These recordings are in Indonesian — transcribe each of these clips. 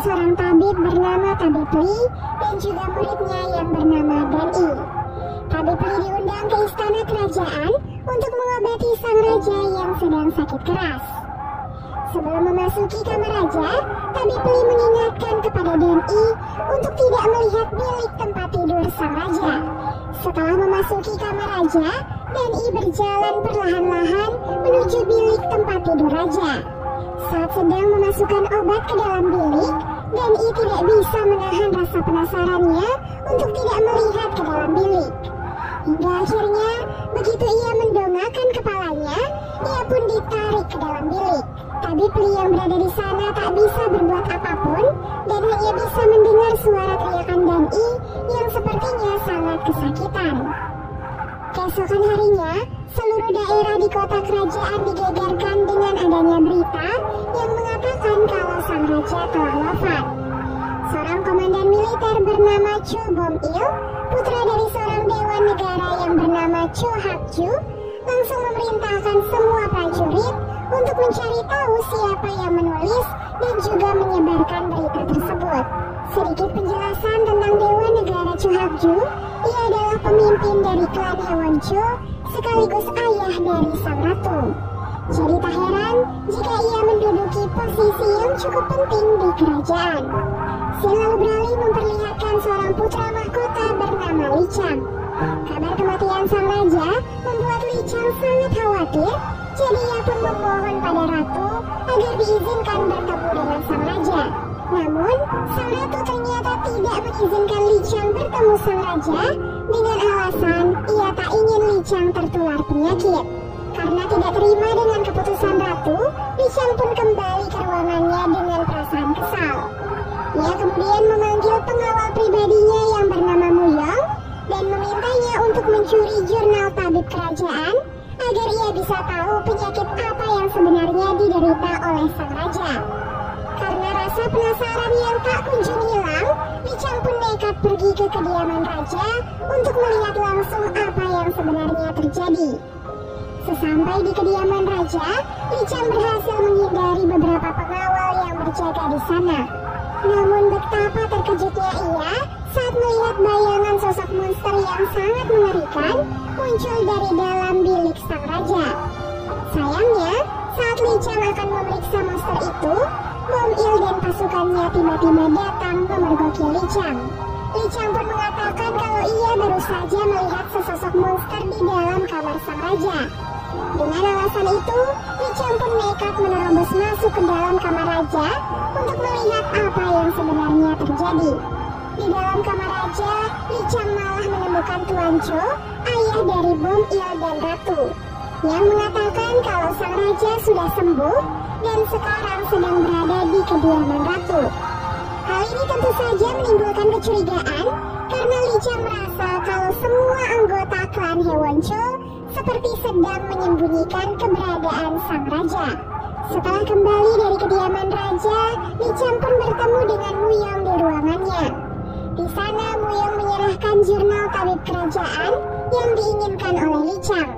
seorang tabib bernama Tabib Li dan juga muridnya yang bernama Dani. Tabib Li diundang ke istana kerajaan untuk mengobati sang raja yang sedang sakit keras. Sebelum memasuki kamar raja, Tabib Li mengingatkan kepada Dani untuk tidak melihat bilik tempat tidur sang raja. Setelah memasuki kamar raja, Dani berjalan perlahan-lahan menuju bilik tempat tidur raja. Saat sedang memasukkan obat ke dalam bilik, Dani tidak bisa menahan rasa penasarannya untuk tidak melihat ke dalam bilik. Hingga akhirnya, begitu ia mendongakkan kepalanya, ia pun ditarik ke dalam bilik. Tabib Li yang berada di sana tak bisa berbuat apapun dan hanya bisa mendengar suara teriakan Dani yang sepertinya sangat kesakitan. Keesokan harinya, seluruh daerah di kota kerajaan digegerkan dengan adanya berita yang mengatakan kalau sang raja telah wafat. Seorang komandan militer bernama Cho Bom-il, putra dari seorang dewan negara yang bernama Cho Hak-ju, langsung memerintahkan semua prajurit untuk mencari tahu siapa yang menulis dan juga menyebarkan berita tersebut. Sedikit penjelasan tentang dewan negara Cho Hak-ju. Ia adalah pemimpin dari klan Hewon-cho, sekaligus ayah dari sang ratu. Jadi tak heran jika ia menduduki posisi yang cukup penting di kerajaan. Scene lalu beralih memperlihatkan seorang putra mahkota bernama Li Chang. Kabar kematian sang raja membuat Li Chang sangat khawatir, jadi ia pun memohon pada ratu agar diizinkan bertemu dengan sang raja. Namun, sang ratu ternyata tidak mengizinkan Li Chang bertemu sang raja dengan alasan ia tak ingin Li Chang tertular penyakit. Karena tidak terima dengan keputusan ratu, Li Chang pun kembali ke ruangannya dengan perasaan kesal. Ia kemudian memanggil pengawal pribadinya yang bernama Muyong dan memintanya untuk mencuri jurnal tabib kerajaan agar ia bisa tahu penyakit apa yang sebenarnya diderita oleh sang raja. Karena rasa penasaran yang tak kunjung hilang, Li Chang pun nekat pergi ke kediaman raja untuk melihat langsung apa yang sebenarnya terjadi. Sesampai di kediaman raja, Li Chang berhasil menghindari beberapa pengawal yang berjaga di sana. Namun betapa terkejutnya ia saat melihat bayangan sosok monster yang sangat mengerikan muncul dari dalam bilik sang raja. Sayangnya, saat Li Chang akan memeriksa monster itu, Bom-il dan pasukannya tiba-tiba datang memergoki Li Chang. Li Chang pun mengatakan kalau ia baru saja melihat sesosok monster di dalam kamar sang raja. Dengan alasan itu, Li Chang pun nekat menerobos masuk ke dalam kamar raja untuk melihat apa yang sebenarnya terjadi. Di dalam kamar raja, Li Chang malah menemukan Tuan Cho, ayah dari Bom-il dan Ratu, yang mengatakan kalau sang raja sudah sembuh dan sekarang sedang berada di kediaman Ratu. Hal ini tentu saja menimbulkan kecurigaan karena Li Chang merasa kalau semua anggota klan Hewon-cho seperti sedang menyembunyikan keberadaan sang raja. Setelah kembali dari kediaman raja, Li Chang pun bertemu dengan Muyong di ruangannya. Di sana Muyong menyerahkan jurnal tabib kerajaan yang diinginkan oleh Li Chang.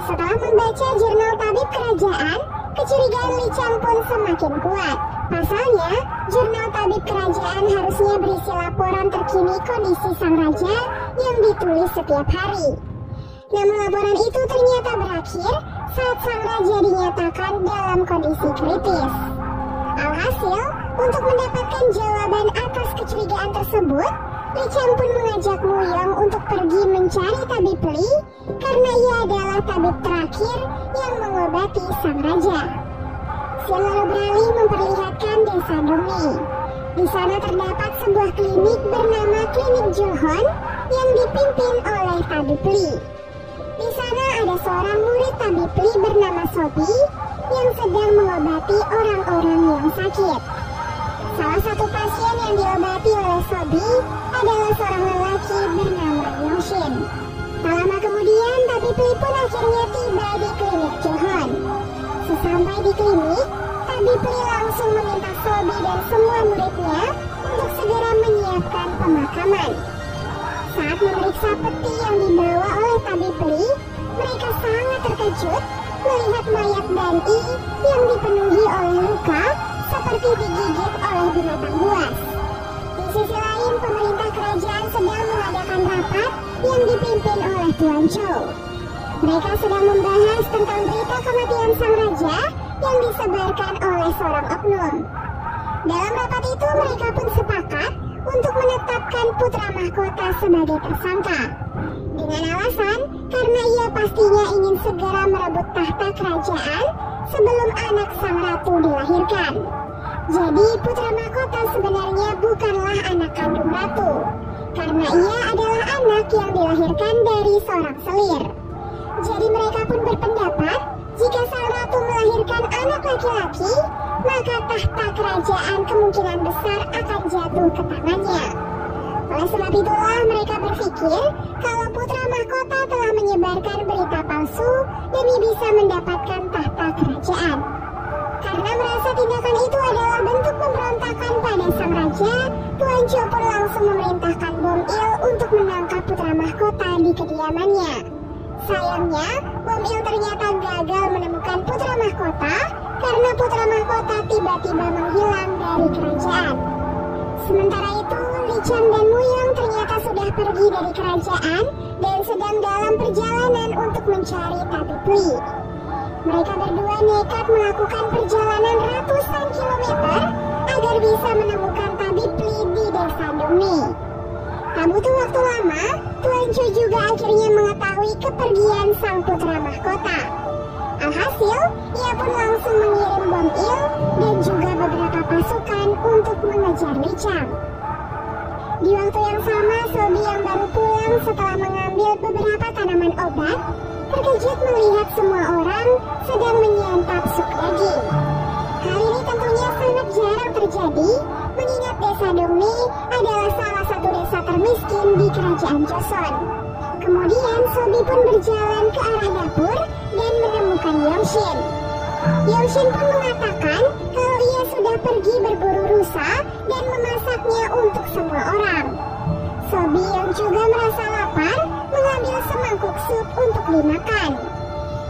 Setelah membaca jurnal tabib kerajaan, kecurigaan Li Chang pun semakin kuat. Pasalnya, jurnal tabib kerajaan harusnya berisi laporan terkini kondisi sang raja yang ditulis setiap hari. Namun laporan itu ternyata berakhir saat sang raja dinyatakan dalam kondisi kritis. Alhasil, untuk mendapatkan jawaban atas kecurigaan tersebut, Li Chang pun mengajak Muyong untuk pergi mencari tabib Li karena ia adalah tabib terakhir yang mengobati sang raja. Scene lalu beralih memperlihatkan desa Dongni. Di sana terdapat sebuah klinik bernama Klinik Johon yang dipimpin oleh tabib Li. Di sana ada seorang murid tabib Li bernama Sobi yang sedang mengobati orang-orang yang sakit. Salah satu pasien yang diobati oleh Sobi adalah seorang lelaki bernama Yoshin. Tak lama kemudian, tabib Li pun akhirnya tiba di klinik Johon. Sesampai di klinik, tabib Li langsung meminta Sobi dan semua muridnya untuk segera menyiapkan pemakaman. Saat memeriksa peti yang dibawa oleh tabib Li, mereka sangat terkejut melihat mayat Dani yang dipenuhi oleh luka seperti digigit oleh binatang buas. Di sisi lain, pemerintah kerajaan sedang mengadakan rapat yang dipimpin oleh Tuan Zhou. Mereka sedang membahas tentang berita kematian sang raja yang disebarkan oleh seorang oknum. Dalam rapat itu mereka pun sepakat untuk menetapkan putra mahkota sebagai tersangka. Dengan alasan karena ia pastinya ingin segera merebut tahta kerajaan sebelum anak sang ratu dilahirkan. Jadi putra mahkota sebenarnya bukanlah anak kandung ratu, karena ia adalah anak yang dilahirkan dari seorang selir. Jadi mereka pun berpendapat jika sang ratu melahirkan anak laki-laki, maka tahta kerajaan kemungkinan besar akan jatuh ke tangannya. Oleh sebab itulah mereka berpikir kalau putra mahkota telah menyebarkan berita palsu demi bisa mendapatkan tahta kerajaan. Karena merasa tindakan itu adalah bentuk pemberontakan pada sang raja, Tuan Zhou pun langsung memerintahkan Bom Il untuk menangkap putra mahkota di kediamannya. Sayangnya, Bom Il ternyata gagal menemukan putra mahkota karena putra mahkota tiba-tiba menghilang dari kerajaan. Sementara itu, Li Qiang dan Mu Yong ternyata sudah pergi dari kerajaan dan sedang dalam perjalanan untuk mencari tabib Li. Mereka berdua nekat melakukan perjalanan ratusan kilometer agar bisa menemukan tabib Li di desa Dongni. Tak butuh waktu lama, Tuan Zhou juga akhirnya mengetahui kepergian sang putra mahkota. Alhasil, ia pun langsung mengirim Bom Il dan juga beberapa pasukan untuk mengejar Li Qiang. Di waktu yang sama, Sobi yang baru pulang setelah mengambil beberapa tanaman obat, terkejut melihat semua orang sedang menyantap sup daging. Hal ini tentunya sangat jarang terjadi, mengingat desa Dongni adalah salah satu desa termiskin di kerajaan Joseon. Kemudian Sobi pun berjalan ke arah dapur dan menemukan Yongxin. Yongxin pun mengatakan kalau ia sudah pergi berburu rusa dan memasaknya untuk semua orang. Sobi yang juga merasa lapar mengambil semangkuk sup untuk dimakan.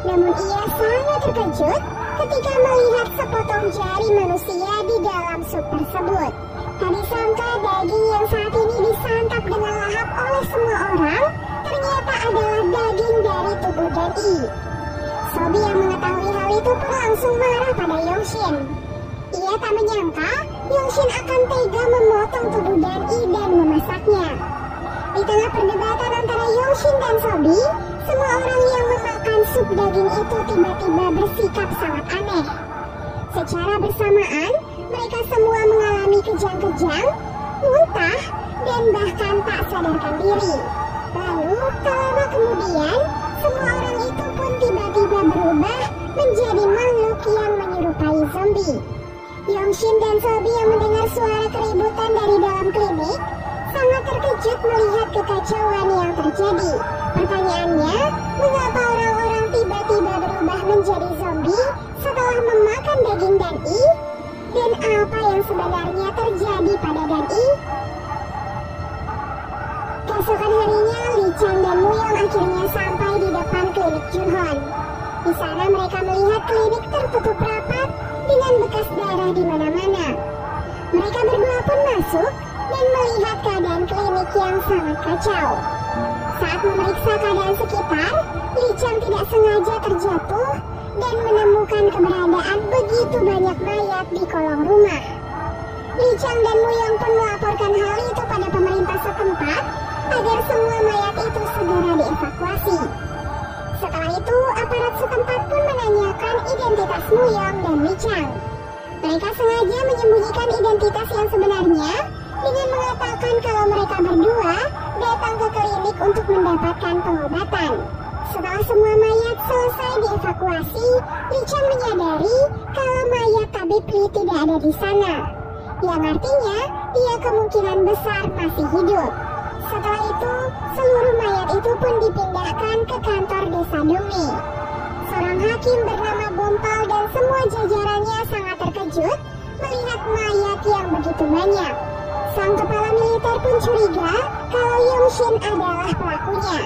Namun ia sangat terkejut ketika melihat sepotong jari manusia di dalam sup tersebut. Tak disangka daging yang saat ini disantap dengan lahap oleh semua orang ternyata adalah daging dari tubuh Dan Yi. Sobi yang mengetahui hal itu pun langsung marah pada Yongxin. Ia tak menyangka Yongxin akan tega memotong tubuh Dan Yi dan memasaknya. Di tengah perdebatan antara Yongxin dan Sobi, semua orang yang memakan sup daging itu tiba-tiba bersikap sangat aneh. Secara bersamaan, mereka semua mengalami kejang-kejang, muntah, dan bahkan tak sadarkan diri. Lalu, tak lama kemudian, semua orang itu pun tiba-tiba berubah menjadi makhluk yang menyerupai zombie. Yongxin dan Sobi yang mendengar suara keributan dari dalam klinik sangat terkejut melihat kekacauan yang terjadi. Pertanyaannya, mengapa orang-orang tiba-tiba berubah menjadi zombie setelah memakan daging Dan Yi? Dan apa yang sebenarnya terjadi pada Dan Yi? Keesokan harinya, Li Qiang dan Mu Yong akhirnya sampai di depan klinik Junhon. Di sana mereka melihat klinik tertutup rapat dengan bekas darah di mana-mana. Mereka berdua pun masuk dan melihat keadaan klinik yang sangat kacau. Saat memeriksa keadaan sekitar, Li Qiang tidak sengaja terjatuh dan menemukan keberadaan begitu banyak mayat di kolong rumah. Li Qiang dan Mu Yong pun melaporkan hal itu pada pemerintah setempat agar semua mayat itu segera dievakuasi. Setelah itu, aparat setempat pun menanyakan identitas Mu Yong dan Li Qiang. Mereka sengaja menyembunyikan identitas yang sebenarnya dengan mengatakan kalau mereka berdua datang ke klinik untuk mendapatkan pengobatan. Setelah semua mayat selesai dievakuasi, Li Qiang menyadari kalau mayat tabib Li tidak ada di sana, yang artinya dia kemungkinan besar masih hidup. Setelah itu, seluruh mayat itu pun dipindahkan ke kantor desa Dongni. Seorang hakim bernama Bompal dan semua jajarannya sangat terkejut melihat mayat yang begitu banyak. Sang kepala militer pun curiga kalau Yongxin adalah pelakunya,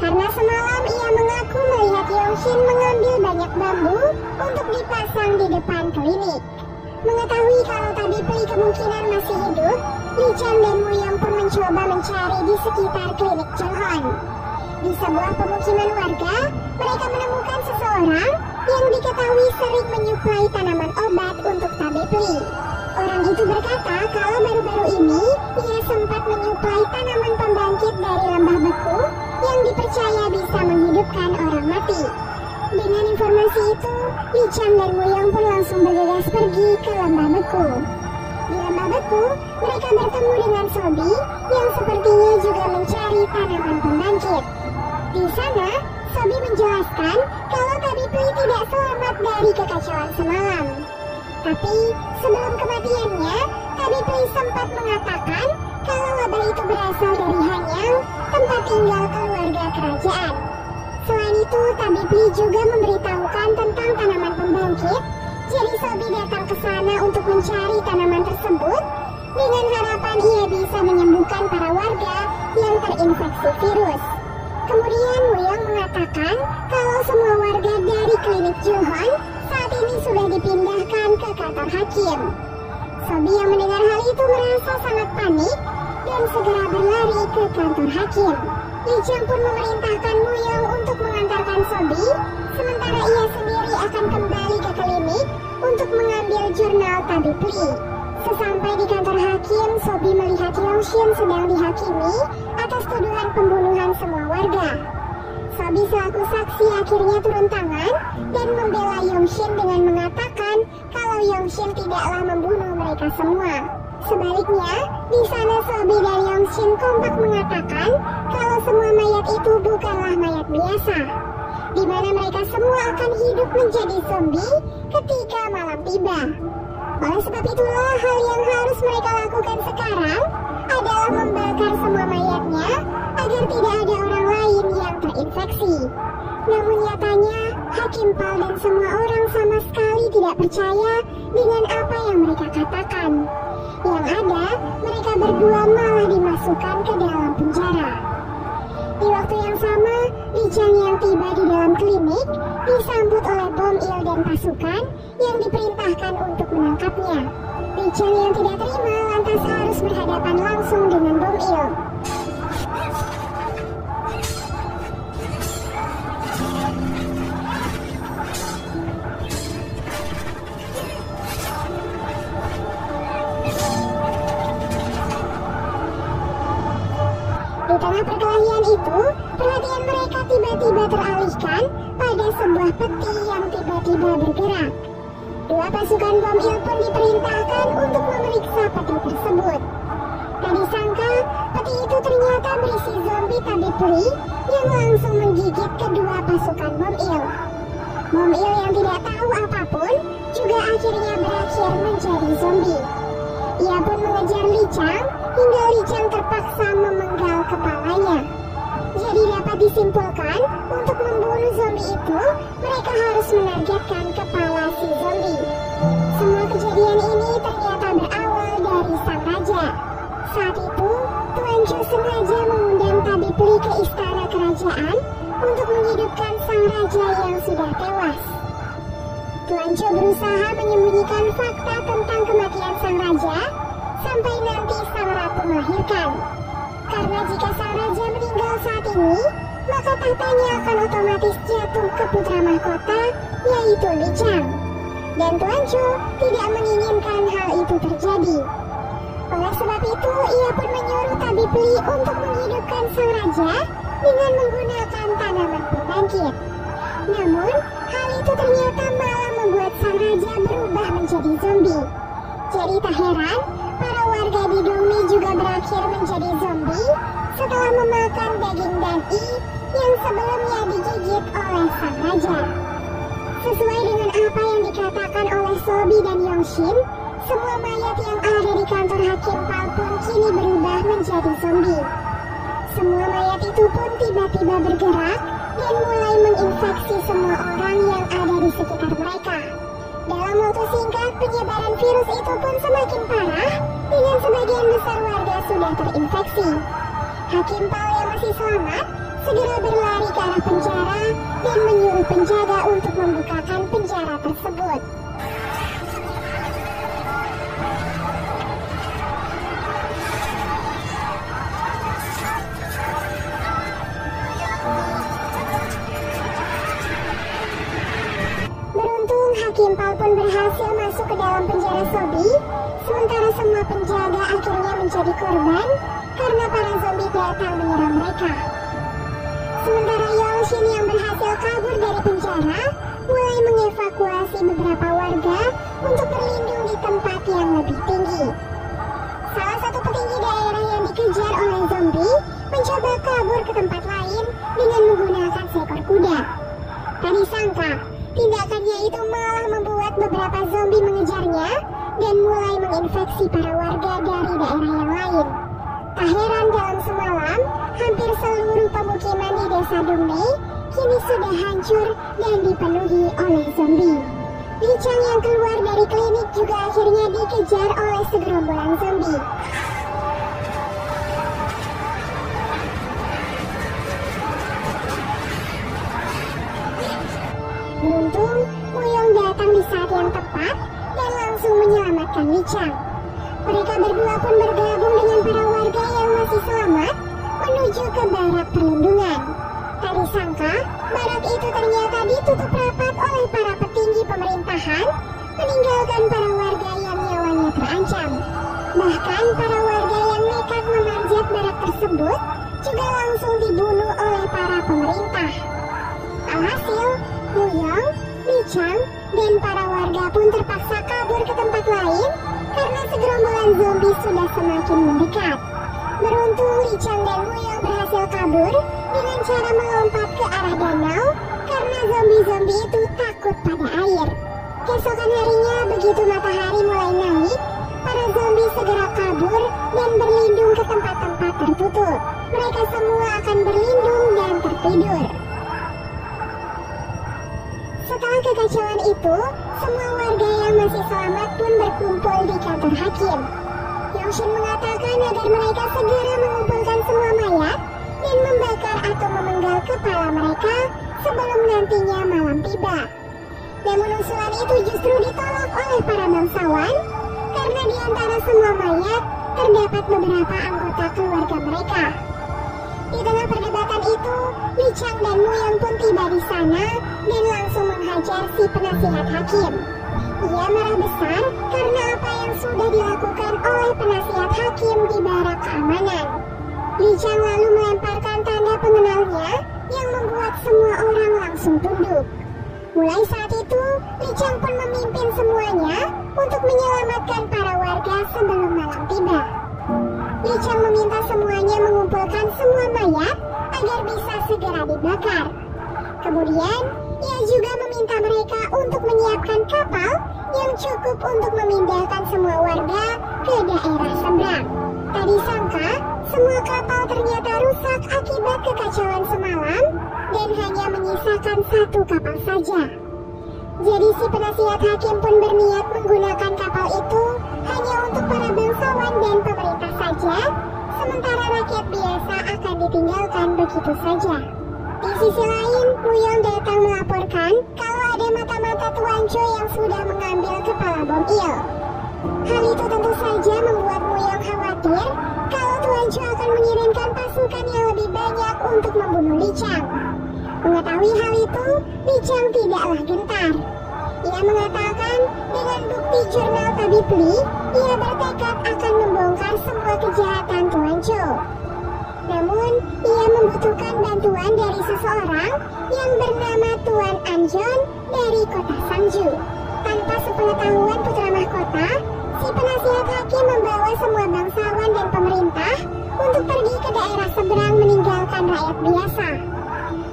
karena semalam ia mengaku melihat Yongxin mengambil banyak bambu untuk dipasang di depan klinik. Mengetahui kalau Tabipli kemungkinan masih hidup, Li Chang dan Wuyong pun mencoba mencari di sekitar klinik Junghon. Di sebuah pemukiman warga, mereka menemukan seseorang yang diketahui sering menyuplai tanaman obat untuk Tabipli. Orang itu berkata kalau baru-baru ini ia sempat menyuplai tanaman pembangkit dari lembah beku yang dipercaya bisa menghidupkan orang mati. Dengan informasi itu, Li Chang dan Wuyong pun langsung bergegas pergi ke lembah beku. Di lembah beku, mereka bertemu dengan Sobi yang sepertinya juga mencari tanaman pembangkit. Di sana, Sobi menjelaskan kalau Tabipli tidak selamat dari kekacauan semalam. Tapi sebelum kematiannya, Tabipli sempat mengatakan kalau wabah itu berasal dari Hanyang, tempat tinggal keluarga kerajaan. Selain itu, Tabipli juga memberitahukan tentang tanaman pembangkit. Jadi Sobi datang ke sana untuk mencari tanaman tersebut dengan harapan ia bisa menyembuhkan para warga yang terinfeksi virus. Kemudian Wuyong mengatakan kalau semua warga dari klinik Junghon saat ini sudah dipindahkan ke kantor hakim. Sobi yang mendengar hal itu merasa sangat panik dan segera berlari ke kantor hakim. Li Chang pun memerintahkan Wuyong untuk mengantarkan Sobi, sementara ia sendiri akan kembali ke klinik untuk mengambil jurnal Tabipli. Sesampai di kantor hakim, Sobi melihat Yongxin sedang dihakimi atas tuduhan pembunuhan semua warga. Sobi selaku saksi akhirnya turun tangan dan membela Yongxin dengan mengatakan kalau Yongxin tidaklah membunuh mereka semua. Sebaliknya, di sana Sobi dan Yongxin kompak mengatakan kalau semua mayat itu bukanlah mayat biasa, di mana mereka semua akan hidup menjadi zombie ketika malam tiba. Oleh sebab itulah hal yang harus mereka lakukan sekarang adalah membakar semua mayatnya agar tidak ada orang lain yang terinfeksi. Namun nyatanya, Hakim Pal dan semua orang sama sekali tidak percaya dengan apa yang mereka katakan. Yang ada, mereka berdua malah dimasukkan ke dalam penjara. Di waktu yang sama, Li Chang yang tiba di dalam klinik disambut oleh Bom Il dan pasukan yang diperintahkan untuk menangkapnya. Li Chang yang tidak terima lantas harus berhadapan langsung dengan Bom Il. Di tengah perkelahian itu, perhatian mereka tiba-tiba teralihkan pada sebuah peti yang tiba-tiba bergerak. Dua pasukan Bom Il pun diperintahkan untuk memeriksa peti tersebut. Tak disangka, peti itu ternyata berisi zombie Tabipli yang langsung menggigit kedua pasukan Bom Il. Bom Il yang tidak tahu apapun juga akhirnya berakhir menjadi zombie. Ia pun mengejar Li Chang hingga Li Chang terpaksa memenggal kepalanya. Jadi dapat disimpulkan, untuk membunuh zombie itu, mereka harus menargetkan kepala si zombie. Semua kejadian ini ternyata berawal dari sang raja. Saat itu, Tuan Chu sengaja mengundang Tabipli ke istana kerajaan untuk menghidupkan sang raja yang sudah tewas. Tuan Chu berusaha menyembunyikan fakta tentang kematian sang raja sampai nanti sang ratu melahirkan. Karena jika sang raja meninggal saat ini, maka tahtanya akan otomatis jatuh ke putra mahkota, yaitu Li Chang. Dan Tuan Chu tidak menginginkan hal itu terjadi. Oleh sebab itu, ia pun menyuruh Tabipli untuk menghidupkan sang raja dengan menggunakan tanaman pembangkit. Namun, hal itu ternyata malah membuat sang raja berubah menjadi zombie. Jadi tak heran, para warga di Dongmi juga berakhir menjadi zombie setelah memakan daging Dan-i yang sebelumnya digigit oleh sang raja. Sesuai dengan apa yang dikatakan oleh Sobi dan Yongxin, semua mayat yang ada di kantor Hakim Pal pun kini berubah menjadi zombie. Semua mayat itu pun tiba-tiba bergerak dan mulai menginfeksi semua orang yang ada di sekitar mereka. Dalam waktu singkat, penyebaran virus itu pun semakin parah dengan sebagian besar warga sudah terinfeksi. Hakim Pal yang masih selamat segera berlari ke arah penjara dan menyuruh penjaga untuk membukakan penjara tersebut. dalam penjara Sobi, sementara semua penjaga akhirnya menjadi korban karena para zombie datang menyerang mereka. Sementara Yongxin yang berhasil kabur dari penjara mulai mengevakuasi beberapa warga untuk berlindung di tempat yang lebih tinggi. Salah satu petinggi daerah yang dikejar oleh zombie mencoba kabur ke tempat lain dengan menggunakan seekor kuda. Tak disangka, tindakannya itu malah membuat beberapa zombie mengejarnya dan mulai menginfeksi para warga dari daerah yang lain. Tak heran dalam semalam, hampir seluruh pemukiman di desa Dongmei kini sudah hancur dan dipenuhi oleh zombie. Li Chang yang keluar dari klinik juga akhirnya dikejar oleh segerombolan zombie. Beruntung, Muyong datang di saat yang tepat dan langsung menyelamatkan Li Chang. Mereka berdua pun bergabung dengan para warga yang masih selamat menuju ke barak perlindungan. Tak disangka, barak itu ternyata ditutup rapat oleh para petinggi pemerintahan, meninggalkan para warga yang nyawanya terancam. Bahkan para warga yang nekat memanjat barak tersebut juga langsung dibunuh oleh para pemerintah. Alhasil, Muyong, Li Chang, dan para warga pun terpaksa kabur ke tempat lain karena segerombolan zombie sudah semakin mendekat. Beruntung Li Chang dan Muyong berhasil kabur dengan cara melompat ke arah danau karena zombie-zombie itu takut pada air. Keesokan harinya begitu matahari mulai naik, para zombie segera kabur dan berlindung ke tempat-tempat tertutup. Mereka semua akan berlindung dan tertidur. Setelah kekacauan itu, semua warga yang masih selamat pun berkumpul di kantor hakim. Yongxin mengatakan agar mereka segera mengumpulkan semua mayat dan membakar atau memenggal kepala mereka sebelum nantinya malam tiba. Namun usulan itu justru ditolak oleh para bangsawan karena di antara semua mayat terdapat beberapa anggota keluarga mereka. Di tengah perdebatan itu, Li Chang dan Muyong pun tiba di sana dan langsung menghajar si penasihat hakim. Ia marah besar karena apa yang sudah dilakukan oleh penasihat hakim di barak keamanan. Li Chang lalu melemparkan tanda pengenalnya yang membuat semua orang langsung tunduk. Mulai saat itu, Li Chang pun memimpin semuanya untuk menyelamatkan para warga sebelum malam tiba. Li Chang meminta semuanya mengumpulkan semua mayat agar bisa segera dibakar. Kemudian, ia juga meminta mereka untuk menyiapkan kapal yang cukup untuk memindahkan semua warga ke daerah seberang. Tak disangka, semua kapal ternyata rusak akibat kekacauan semalam dan hanya menyisakan satu kapal saja. Jadi si penasihat hakim pun berniat menggunakan kapal itu hanya untuk para bangsawan dan pemerintah saja, sementara rakyat biasa akan ditinggalkan begitu saja. Di sisi lain, Muyong datang melaporkan kalau ada mata-mata Tuan Cho yang sudah mengambil kepala bom Il. Hal itu tentu saja membuat Muyong khawatir kalau Tuan Cho akan mengirimkan pasukan yang lebih banyak untuk membunuh Li Chang. Mengetahui hal itu, Li Chang tidaklah gentar. Ia mengatakan dengan bukti jurnal tabib Li, ia bertekad akan membongkar semua kejahatan Tuan Cho. Namun, ia membutuhkan bantuan dari seseorang yang bernama Tuan Anjon dari kota Sangju. Tanpa sepengetahuan putra mahkota, si penasihat hakim membawa semua bangsawan dan pemerintah untuk pergi ke daerah seberang meninggalkan rakyat biasa.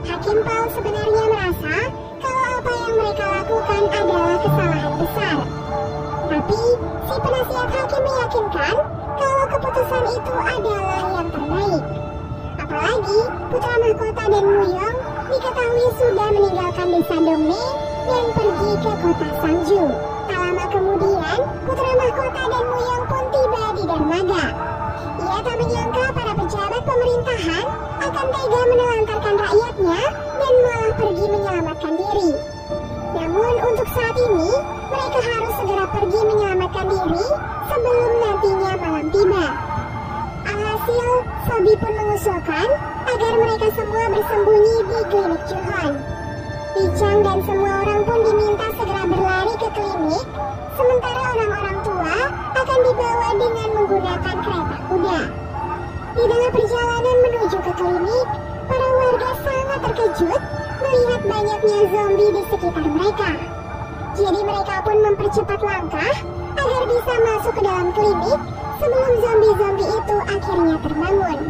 Hakim Pao sebenarnya merasa kalau apa yang mereka lakukan adalah kesalahan besar. Tapi, si penasihat hakim meyakinkan kalau keputusan itu adalah yang terbaik. Apalagi, putra mahkota dan Muyong diketahui sudah meninggalkan desa Dongmei dan pergi ke kota Sangju. Tak lama kemudian, putra mahkota dan Muyong pun tiba di dermaga. Ia tak menyangka para pejabat pemerintahan akan tega menelantarkan rakyatnya dan malah pergi menyelamatkan diri. Namun untuk saat ini, mereka harus segera pergi menyelamatkan diri sebelum nantinya malam tiba. Alhasil, Sobi pun mengusulkan agar mereka semua bersembunyi di klinik Juhon. Li-Chang dan semua orang pun diminta segera berlari ke klinik, sementara orang-orang tua akan dibawa dengan menggunakan kereta kuda. Di tengah perjalanan menuju ke klinik, para warga sangat terkejut melihat banyaknya zombie di sekitar mereka. Jadi mereka pun mempercepat langkah agar bisa masuk ke dalam klinik sebelum zombie-zombie itu akhirnya terbangun.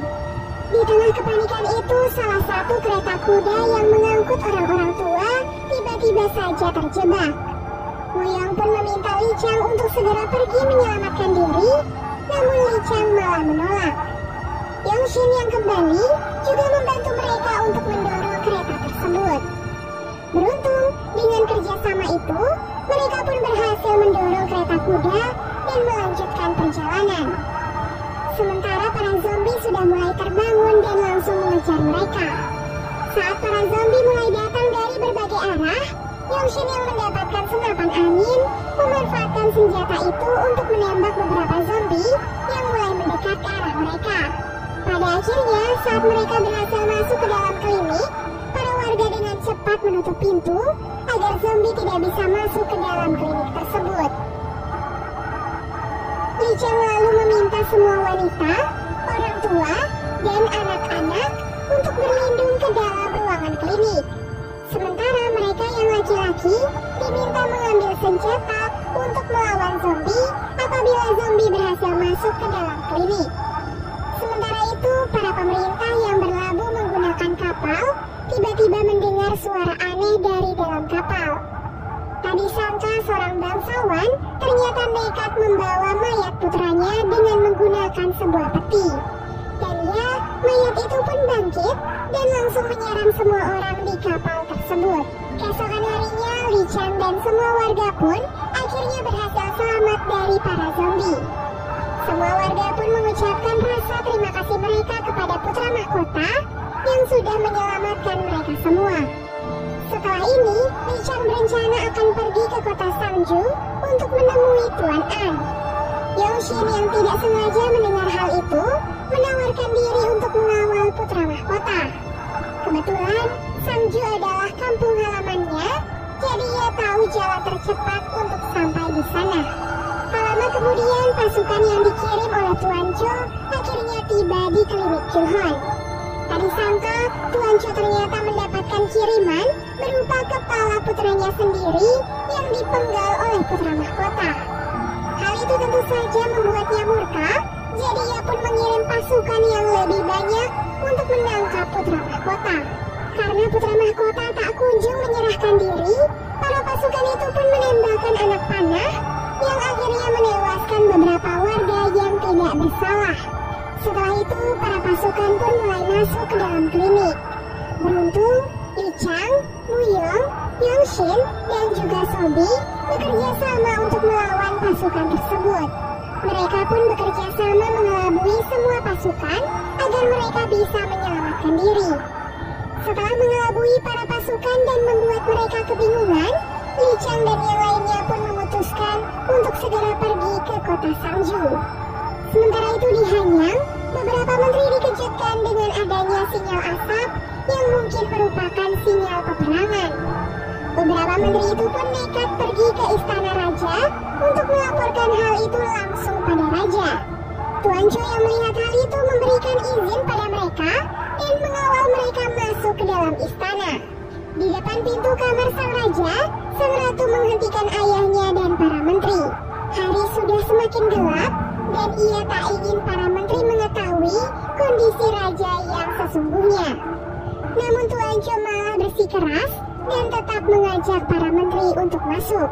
Di tengah kepanikan itu, salah satu kereta kuda yang mengangkut orang-orang tua tiba-tiba saja terjebak. Wuyong pun meminta Li-Chang untuk segera pergi menyelamatkan diri, namun Li-Chang malah menolak. Yongshin yang kembali juga membantu mereka untuk mendorong kereta tersebut. Beruntung, dengan kerjasama itu, mereka pun berhasil mendorong kereta kuda dan melanjutkan perjalanan. Sementara para zombie sudah mulai terbangun dan langsung mengejar mereka. Saat para zombie mulai datang dari berbagai arah, Yongshin yang mendapatkan senapan angin memanfaatkan senjata itu untuk menembak beberapa zombie yang mulai mendekat ke arah mereka. Pada akhirnya, saat mereka berhasil masuk ke dalam klinik, para warga dengan cepat menutup pintu agar zombie tidak bisa masuk ke dalam klinik tersebut. Li-Chang lalu meminta semua wanita, orang tua, dan anak-anak untuk berlindung ke dalam ruangan klinik. Sementara mereka yang laki-laki diminta mengambil senjata untuk melawan zombie apabila zombie berhasil masuk ke dalam klinik. Sementara itu, para pemerintah yang berlabuh menggunakan kapal tiba-tiba mendengar suara aneh dari dalam kapal. Tadi sangka seorang bangsawan ternyata nekat membawa mayat putranya dengan menggunakan sebuah peti. Dan ya, mayat itu pun bangkit dan langsung menyerang semua orang di kapal tersebut. Keesokan harinya, Li-Chang dan semua warga pun akhirnya berhasil selamat dari para zombie. Semua warga pun mengucapkan rasa terima kasih mereka kepada putra mahkota yang sudah menyelamatkan mereka semua. Setelah ini, Li-Chang berencana akan pergi ke kota Sangju untuk menemui Tuan An. Yongshin yang tidak sengaja mendengar hal itu menawarkan diri untuk mengawal putra mahkota. Kebetulan, Sangju adalah kampung halamannya, jadi ia tahu jalan tercepat untuk sampai di sana. Tak lama kemudian, pasukan yang dikirim oleh Tuan Cho akhirnya tiba di klinik Chulhon. Tadi sangka, Tuan Cho ternyata mendapatkan kiriman berupa kepala putranya sendiri yang dipenggal oleh putra mahkota. Hal itu tentu saja membuatnya murka, jadi ia pun mengirim pasukan yang lebih banyak untuk menangkap putra mahkota. Karena putra mahkota tak kunjung menyerahkan diri, para pasukan itu pun menembakkan anak panah yang akhirnya menewaskan beberapa warga yang tidak bersalah. Setelah itu, para pasukan pun mulai masuk ke dalam klinik. Beruntung, Li-Chang, Wuyong, Yongshin, dan juga Sobi bekerja sama untuk melawan pasukan tersebut. Mereka pun bekerja sama mengelabui semua pasukan agar mereka bisa menyelamatkan diri. Setelah mengelabui para pasukan dan membuat mereka kebingungan, Li-Chang dan yang lainnya pun memutuskan untuk segera pergi ke kota Sangju. Sementara itu di Hanyang, beberapa menteri dikejutkan dengan adanya sinyal asap yang mungkin merupakan sinyal peperangan. Beberapa menteri itu pun nekat pergi ke istana raja untuk melaporkan hal itu langsung pada raja. Tuan Cho yang melihat hal itu memberikan izin pada mereka dan mengawal mereka masuk ke dalam istana. Di depan pintu kamar sang raja, sang ratu menghentikan ayahnya dan para menteri. Hari sudah semakin gelap dan ia tak ingin para menteri mengetahui kondisi raja yang sesungguhnya. Namun Tuan Cho malah bersikeras dan tetap mengajak para menteri untuk masuk.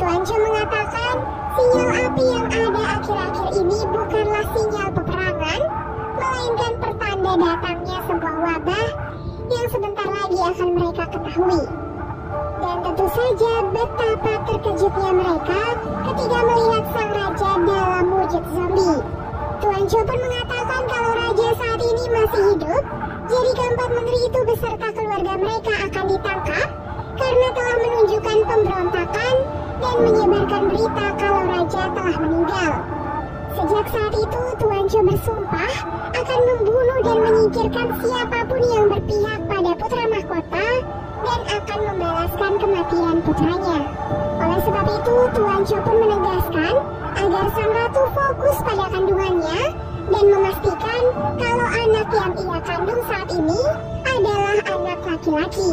Tuan Cho mengatakan sinyal api yang ada akhir-akhir ini bukanlah sinyal peperangan, melainkan pertanda datangnya sebuah wabah yang sebentar lagi akan mereka ketahui. Dan tentu saja betapa terkejutnya mereka ketika melihat sang raja dalam wujud zombie. Tuan Cho pun mengatakan kalau raja saat ini masih hidup, jadi keempat menteri itu beserta keluarga mereka akan ditangkap karena telah menunjukkan pemberontakan dan menyebarkan berita kalau raja telah meninggal. Sejak saat itu, Tuan Cho bersumpah akan membunuh dan menyingkirkan siapapun yang berpihak pada putra mahkota dan akan membalaskan kematian putranya. Oleh sebab itu, Tuan Cho pun menegaskan agar sang ratu fokus pada kandungannya dan memastikan kalau anak yang ia kandung saat ini adalah anak laki-laki.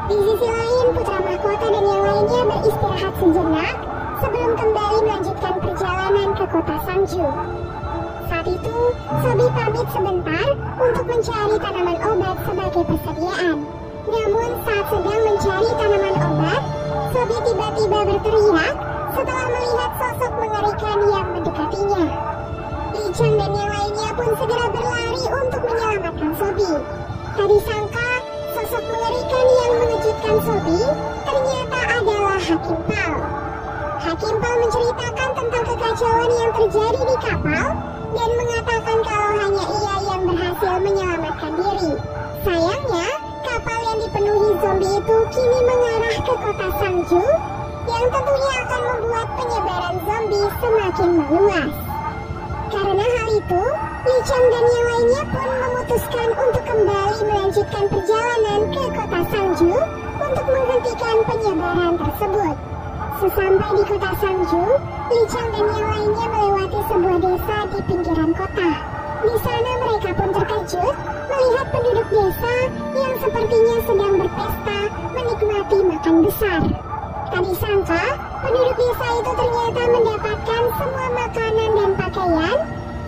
Di sisi lain, putra mahkota dan yang lainnya beristirahat sejenak sebelum kembali melanjutkan perjalanan ke kota Sangju. Saat itu, Sobi pamit sebentar untuk mencari tanaman obat sebagai persediaan. Namun saat sedang mencari tanaman obat, Sobi tiba-tiba berteriak setelah melihat sosok mengerikan yang mendekatinya. Li Chang dan yang lainnya pun segera berlari untuk menyelamatkan Sobi. Tak disangka, sosok mengerikan yang mengejutkan Sobi ternyata adalah Hakim Pal. Hakim Pal menceritakan tentang kekacauan yang terjadi di kapal dan mengatakan kalau hanya ia yang berhasil menyelamatkan diri. Sayangnya, kapal yang dipenuhi zombie itu kini mengarah ke kota Sangju yang tentunya akan membuat penyebaran zombie semakin meluas. Karena hal itu, Li Chang dan yang lainnya pun memutuskan untuk kembali melanjutkan perjalanan ke kota Sangju untuk menghentikan penyebaran tersebut. Sesampai di kota Sangju, Li Chang dan yang lainnya melewati sebuah desa di pinggiran kota. Di sana mereka pun terkejut melihat penduduk desa yang sepertinya sedang berpesta menikmati makan besar. Tak disangka, penduduk desa itu ternyata mendapatkan semua makanan dan pakaian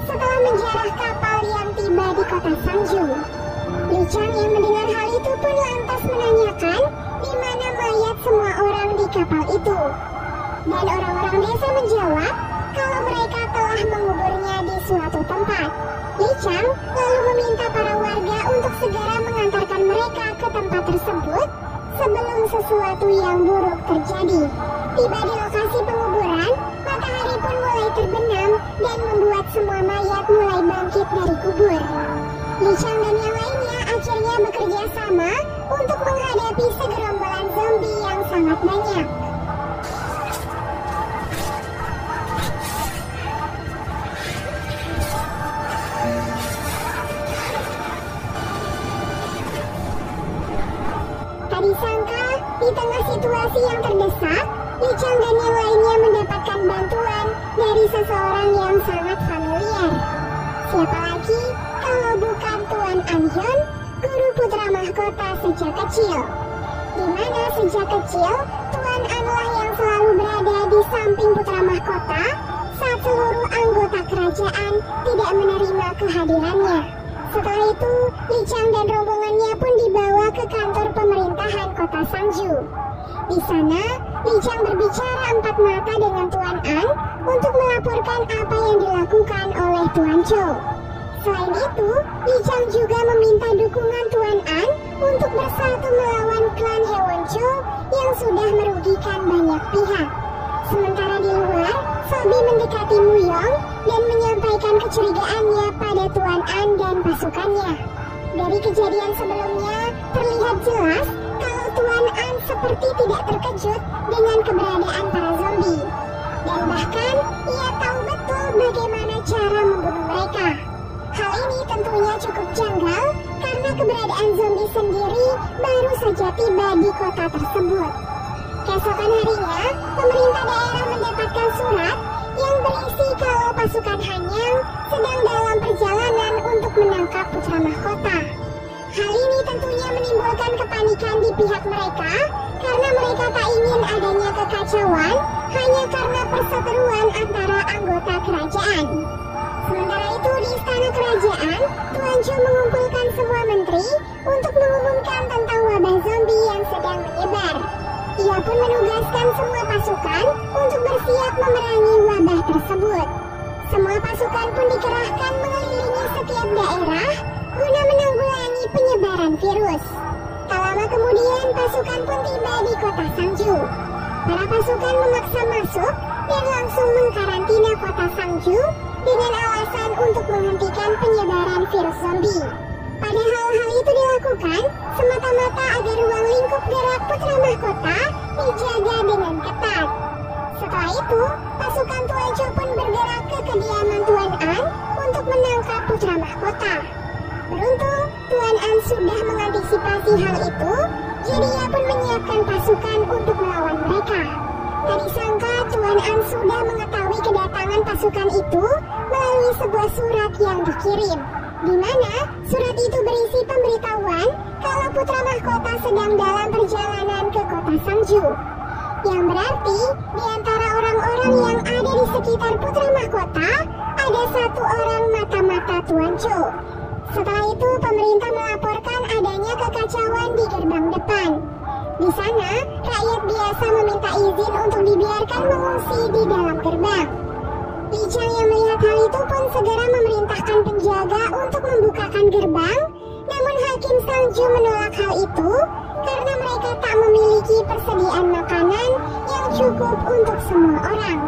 setelah menjarah kapal yang tiba di kota Sangju. Li Chang yang mendengar hal itu pun lantas menanyakan di mana mayat semua orang di kapal itu. Dan orang-orang desa menjawab kalau mereka telah menguburnya di suatu tempat. Li Chang lalu meminta para warga untuk segera mengantarkan mereka ke tempat tersebut sebelum sesuatu yang buruk terjadi. Tiba di lokasi penguburan, matahari pun mulai terbenam dan membuat semua mayat mulai bangkit dari kubur. Li Chang dan yang lainnya akhirnya bekerja sama untuk menghadapi segerombolan zombie yang sangat banyak. Tak disangka, di tengah situasi yang terdesak, Li Chang dan yang lainnya mendapatkan bantuan dari seseorang yang sangat familiar. Siapa lagi kalau bukan Tuan An Hyun, guru putra mahkota sejak kecil. Di mana sejak kecil, Tuan An lah yang selalu berada di samping putra mahkota saat seluruh anggota kerajaan tidak menerima kehadirannya. Setelah itu, Li Chang dan rombongannya pun dibawa ke kantor pemerintahan kota Sangju. Di sana, Li Chang berbicara empat mata dengan Tuan An untuk melaporkan apa yang dilakukan oleh Tuan Cho. Selain itu, Li Chang juga meminta dukungan Tuan An untuk bersatu melawan klan Hewon Cho yang sudah merugikan banyak pihak. Sementara di luar, Sobi mendekati Muyong dan menyampaikan kecurigaannya pada Tuan An dan pasukannya. Dari kejadian sebelumnya, terlihat jelas kalau Tuan An seperti tidak terkejut dengan keberadaan para zombie. Dan bahkan, ia tahu betul bagaimana cara membunuh mereka. Hal ini tentunya cukup janggal karena keberadaan zombie sendiri baru saja tiba di kota tersebut. Keesokan harinya, pemerintah daerah mendapatkan surat yang berisi kalau pasukan Hanyang sedang dalam perjalanan untuk menangkap putra mahkota. Hal ini tentunya menimbulkan kepanikan di pihak mereka karena mereka tak ingin adanya kekacauan hanya karena perseteruan antara anggota kerajaan. Sementara itu di istana kerajaan, Tuan Cho mengumpulkan semua menteri untuk mengumumkan tentang wabah zombie yang sedang menyebar. Ia pun menugaskan semua pasukan untuk bersiap memerangi wabah tersebut. Semua pasukan pun dikerahkan mengelilingi setiap daerah guna menanggulangi penyebaran virus. Tak lama kemudian pasukan pun tiba di kota Sangju. Para pasukan memaksa masuk dan langsung mengkarantina kota Sangju dengan alasan untuk menghentikan penyebaran virus zombie. Padahal hal itu dilakukan semata-mata agar ruang lingkup gerak putra mahkota dijaga dengan ketat. Setelah itu, pasukan Tuan Cho pun bergerak ke kediaman Tuan An untuk menangkap putra mahkota. Beruntung, Tuan An sudah mengantisipasi hal itu Jadi ia pun menyiapkan pasukan untuk melawan mereka. Tak disangka Tuan An sudah mengetahui kedatangan pasukan itu melalui sebuah surat yang dikirim, di mana surat itu berisi pemberitahuan kalau putra mahkota sedang dalam perjalanan ke kota Sangju. Yang berarti di antara orang-orang yang ada di sekitar putra mahkota ada satu orang mata-mata Tuan Cho. Setelah itu pemerintah melaporkan adanya kekacauan di gerbang depan. Di sana, rakyat biasa meminta izin untuk dibiarkan mengungsi di dalam gerbang. Li Chang yang melihat hal itu pun segera memerintahkan penjaga untuk membukakan gerbang. Namun Hakim Sangju menolak hal itu karena mereka tak memiliki persediaan makanan yang cukup untuk semua orang.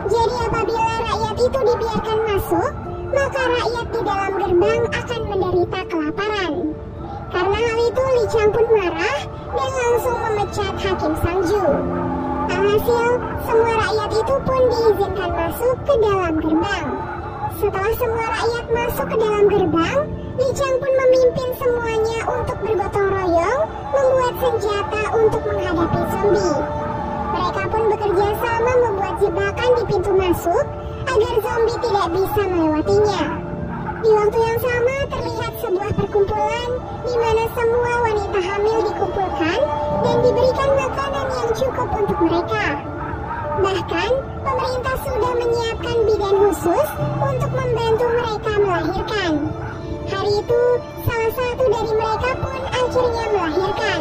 Jadi apabila rakyat itu dibiarkan masuk, maka rakyat di dalam gerbang akan menderita kelaparan. Karena hal itu Li Chang pun marah dan langsung memecat Hakim Sangju. Alhasil, semua rakyat itu pun diizinkan masuk ke dalam gerbang. Setelah semua rakyat masuk ke dalam gerbang, Li Chang pun memimpin semuanya untuk bergotong royong membuat senjata untuk menghadapi zombie. Mereka pun bekerja sama membuat jebakan di pintu masuk agar zombie tidak bisa melewatinya. Di waktu yang sama terlihat sebuah perkumpulan di mana semua wanita hamil dikumpulkan dan diberikan makanan yang cukup untuk mereka. Bahkan, pemerintah sudah menyiapkan bidan khusus untuk membantu mereka melahirkan. Hari itu, salah satu dari mereka pun akhirnya melahirkan.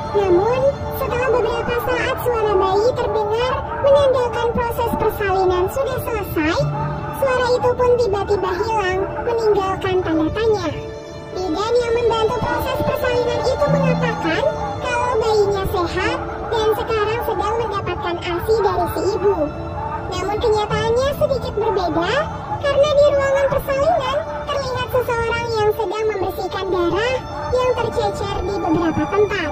Namun, setelah beberapa saat suara bayi terdengar menandakan proses persalinan sudah selesai, suara itu pun tiba-tiba hilang, meninggalkan tanda tanya. Bidan yang membantu proses persalinan itu mengatakan kalau bayinya sehat dan sekarang sedang mendapatkan ASI dari si ibu. Namun kenyataannya sedikit berbeda karena di ruangan persalinan terlihat seseorang yang sedang membersihkan darah yang tercecer di beberapa tempat.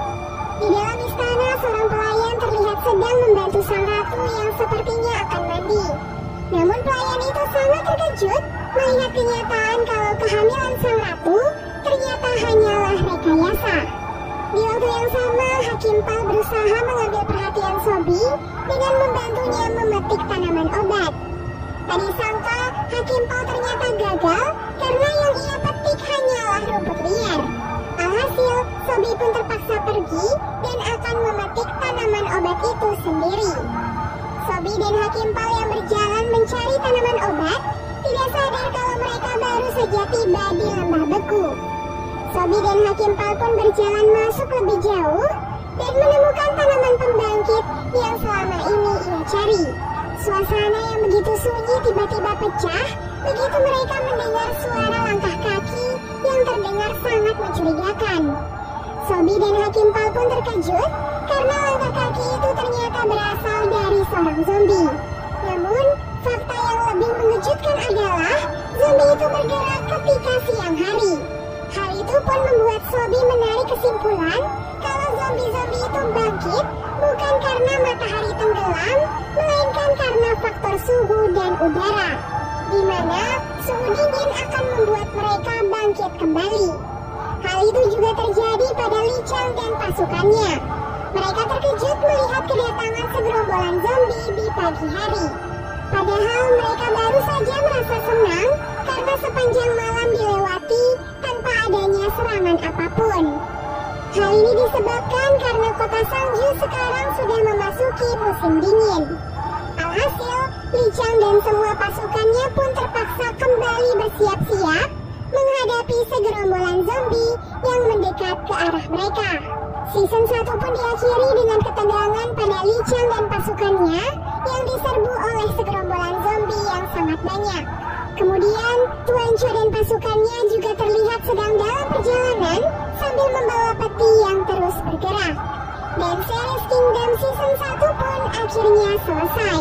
Di dalam istana, seorang pelayan terlihat sedang membantu sang ratu yang sepertinya akan mandi. Namun pelayan itu sangat terkejut melihat kenyataan kalau kehamilan sang ratu ternyata hanyalah rekayasa. Di waktu yang sama, Hakim Pal berusaha mengambil perhatian Sobi dengan membantunya memetik tanaman obat. Tak disangka, Hakim Pal ternyata gagal karena yang ia petik hanyalah rumput liar. Alhasil, Sobi pun terpaksa pergi dan akan memetik tanaman obat itu sendiri. Sobi dan Hakim Pal yang berjalan mencari tanaman obat tidak sadar kalau mereka baru saja tiba di lembah beku. Sobi dan Hakim Pal pun berjalan masuk lebih jauh dan menemukan tanaman pembangkit yang selama ini ia cari. Suasana yang begitu sunyi tiba-tiba pecah begitu mereka mendengar suara langkah kaki yang terdengar sangat mencurigakan. Sobi dan Hakim Pal pun terkejut karena langkah kaki itu ternyata berasal dari seorang zombie. Namun, fakta yang lebih mengejutkan adalah zombie itu bergerak ketika siang hari. Hal itu pun membuat Sobi menarik kesimpulan kalau zombie-zombie itu bangkit bukan karena matahari tenggelam, melainkan karena faktor suhu dan udara, di mana suhu dingin akan membuat mereka bangkit kembali. Hal itu juga terjadi pada Li Chang dan pasukannya. Mereka terkejut melihat kedatangan segerombolan zombie di pagi hari. Padahal mereka baru saja merasa senang karena sepanjang malam dilewati tanpa adanya serangan apapun. Hal ini disebabkan karena kota Sangju sekarang sudah memasuki musim dingin. Alhasil, Li Chang dan semua pasukannya pun terpaksa kembali bersiap-siap menghadapi segerombolan zombie yang mendekat ke arah mereka. Season 1 pun diakhiri dengan ketegangan pada Li Chang dan pasukannya yang diserbu oleh segerombolan zombie yang sangat banyak. Kemudian, Tuan Cho dan pasukannya juga terlihat sedang dalam perjalanan sambil membawa peti yang terus bergerak. Dan series Kingdom Season 1 pun akhirnya selesai.